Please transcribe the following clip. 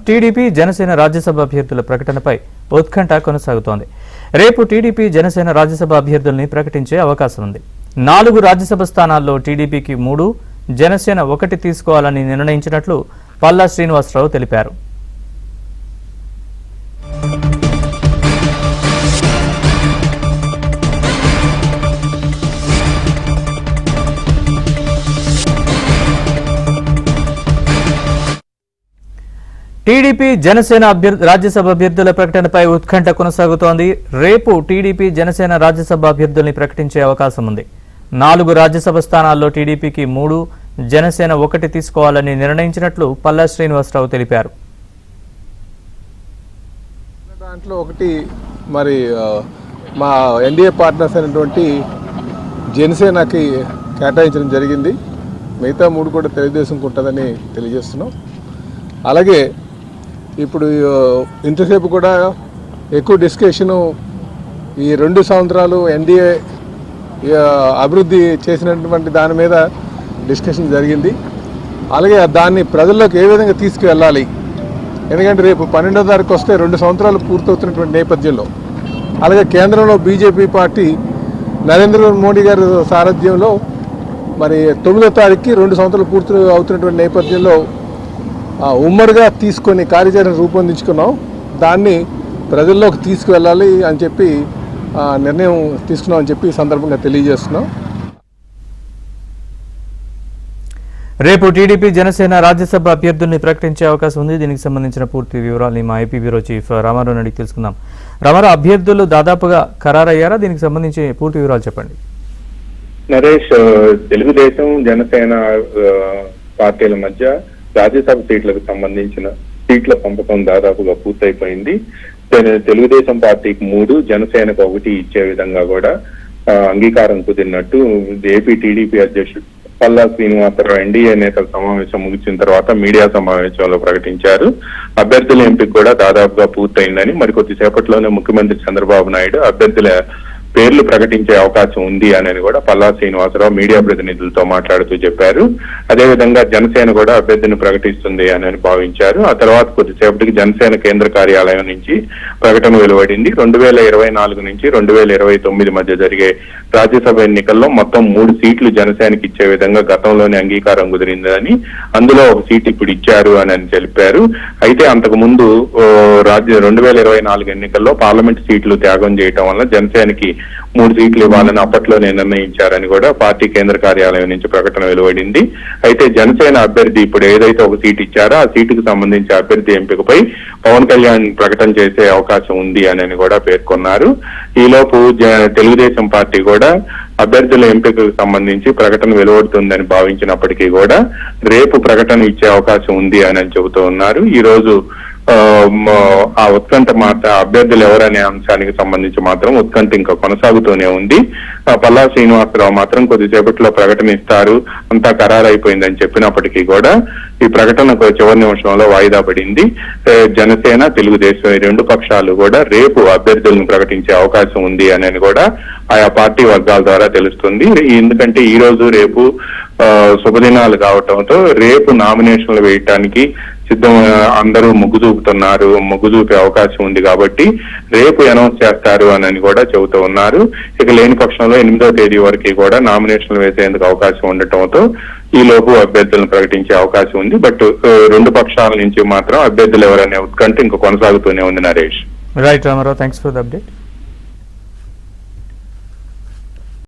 TDP Janasena Rajya Sabha అభ్యర్థుల ప్రకటనపై ఉత్కంఠ కొనసాగుతోంది. రేపు టీడీపీ జనసేన రాజ్యసభ అభ్యర్థుల్ని ప్రకటించే అవకాశం ఉంది. 4 రాజ్యసభ స్థానాల్లో టీడీపీకి 3, జనసేన 1 తీసుకోవాలని నిర్ణయించినట్లు పల్లా శ్రీనివాసరావు తెలిపారు. టీడీపీ జనసేన రాజ్యసభ అభ్యర్థుల ప్రకటనపై ఉత్కంఠ కొనసాగుతోంది. రేపు టీడీపీ జనసేన రాజ్యసభ అభ్యర్థుల్ని ప్రకటించే అవకాశం ఉంది. 4 రాజ్యసభ స్థానాల్లో టీడీపీకి 3, జనసేన 1 తీసుకోవాలని నిర్ణయించినట్లు పల్లా శ్రీనివాసరావు తెలిపారు. దాంట్లో ఒకటి మరి మా ఎన్డీఏ పార్ట్నర్స్ అయినటువంటి జనసేనకి కేటాయించడం జరిగింది. మిగతా 3 కూడా తెలుగుదేశంకి ఉంటుందని తెలియజేస్తున్నాం. అలాగే ఇప్పుడు ఇంతసేపు కూడా ఎక్కువ డిస్కషను ఈ 2 సంవత్సరాలు ఎన్డీఏ అభివృద్ధి చేసినటువంటి దాని మీద డిస్కషన్ జరిగింది. అలాగే దాన్ని ప్రజల్లోకి ఏ విధంగా తీసుకువెళ్ళాలి, ఎందుకంటే రేపు 12వ తారీఖు వస్తే 2 సంవత్సరాలు పూర్తవుతున్నటువంటి నేపథ్యంలో, అలాగే కేంద్రంలో బీజేపీ పార్టీ నరేంద్ర మోడీ గారి సారథ్యంలో మరి 9వ తారీఖుకి 2 సంవత్సరాలు పూర్తి అవుతున్నటువంటి నేపథ్యంలో ఉమ్మడిగా తీసుకొని కార్యాచరణ రూపొందించుకున్నాం. దాన్ని ప్రజల్లోకి తీసుకువెళ్ళాలి అని చెప్పి నిర్ణయం తీసుకున్నాం అని చెప్పి ఈ సందర్భంగా తెలియజేస్తున్నాం. రేపు టీడీపీ జనసేన రాజ్యసభ అభ్యర్థుల్ని ప్రకటించే అవకాశం ఉంది. దీనికి సంబంధించిన పూర్తి వివరాలు మా ఐపీ బ్యూరో చీఫ్ రామారావు అడిగి తెలుసుకుందాం. రామారావు, అభ్యర్థులు దాదాపుగా ఖరారయ్యారా? దీనికి సంబంధించి పూర్తి వివరాలు చెప్పండి. నరేష్, తెలుగుదేశం జనసేన పార్టీల మధ్య రాజ్యసభ సీట్లకు సంబంధించిన సీట్ల పంపకం దాదాపుగా పూర్తయిపోయింది. తెలుగుదేశం పార్టీకి 3, జనసేనకు 1 ఇచ్చే విధంగా కూడా అంగీకారం కుదిరినట్టు ఏపీ టీడీపీ అధ్యక్షుడు పల్లా శ్రీనివాసరావు ఎన్డీఏ నేతల సమావేశం ముగిసిన తర్వాత మీడియా సమావేశంలో ప్రకటించారు. అభ్యర్థుల ఎంపిక కూడా దాదాపుగా పూర్తయిందని, మరికొద్దిసేపట్లోనే ముఖ్యమంత్రి చంద్రబాబు నాయుడు అభ్యర్థుల పేర్లు ప్రకటించే అవకాశం ఉంది అని కూడా పల్లా శ్రీనివాసరావు మీడియా ప్రతినిధులతో మాట్లాడుతూ చెప్పారు. అదేవిధంగా జనసేన కూడా అభ్యర్థిని ప్రకటిస్తుంది అని భావించారు. ఆ తర్వాత కొద్దిసేపటికి జనసేన కేంద్ర కార్యాలయం నుంచి ప్రకటన వెలువడింది. 2024 నుంచి 2029 మధ్య జరిగే రాజ్యసభ ఎన్నికల్లో మొత్తం 3 సీట్లు జనసేనకి ఇచ్చే విధంగా గతంలోనే అంగీకారం కుదిరిందని, అందులో 1 సీట్ ఇప్పుడు ఇచ్చారు అని తెలిపారు. అయితే అంతకు ముందు 2024 ఎన్నికల్లో పార్లమెంట్ సీట్లు త్యాగం చేయడం వల్ల జనసేనకి 3 సీట్లు ఇవ్వాలని అప్పట్లోనే నిర్ణయించారని కూడా పార్టీ కేంద్ర కార్యాలయం నుంచి ప్రకటన వెలువడింది. అయితే జనసేన అభ్యర్థి ఇప్పుడు ఏదైతే 1 సీట్ ఇచ్చారో ఆ సీటుకు సంబంధించి అభ్యర్థి ఎంపికపై పవన్ కళ్యాణ్ ప్రకటన చేసే అవకాశం ఉంది అని కూడా పేర్కొన్నారు. ఈలోపు తెలుగుదేశం పార్టీ కూడా అభ్యర్థుల ఎంపికకు సంబంధించి ప్రకటన వెలువడుతుందని భావించినప్పటికీ కూడా రేపు ప్రకటన ఇచ్చే అవకాశం ఉంది అని చెబుతూ ఉన్నారు. ఈ రోజు ఆ ఉత్కంఠ అభ్యర్థులు ఎవరనే అంశానికి సంబంధించి మాత్రం ఉత్కంఠ ఇంకా కొనసాగుతూనే ఉంది. పల్లా శ్రీనివాసరావు మాత్రం కొద్దిసేపట్లో ప్రకటన ఇస్తారు, అంతా ఖరారైపోయిందని చెప్పినప్పటికీ కూడా ఈ ప్రకటనకు చివరి నిమిషంలో వాయిదా పడింది. జనసేన, తెలుగుదేశం ఈ 2 పక్షాలు కూడా రేపు అభ్యర్థులను ప్రకటించే అవకాశం ఉంది అని కూడా ఆయా పార్టీ వర్గాల ద్వారా తెలుస్తుంది. ఎందుకంటే ఈ రోజు రేపు శుభదినాలు కావటంతో రేపు నామినేషన్లు వేయటానికి అందరూ మొగ్గు చూపుతున్నారు. మొగ్గు చూపే అవకాశం ఉంది కాబట్టి రేపు అనౌన్స్ చేస్తారు అని కూడా చెబుతూ ఉన్నారు. ఇక లేని పక్షంలో 8వ తేదీ వరకు కూడా నామినేషన్లు వేసేందుకు అవకాశం ఉండటంతో ఈ లోపు అభ్యర్థులను ప్రకటించే అవకాశం ఉంది. బట్ 2 పక్షాల నుంచి మాత్రం అభ్యర్థులు ఎవరనే ఉత్కంఠ ఇంకా కొనసాగుతూనే ఉంది. Naresh. Right Ramarao, thanks for the update.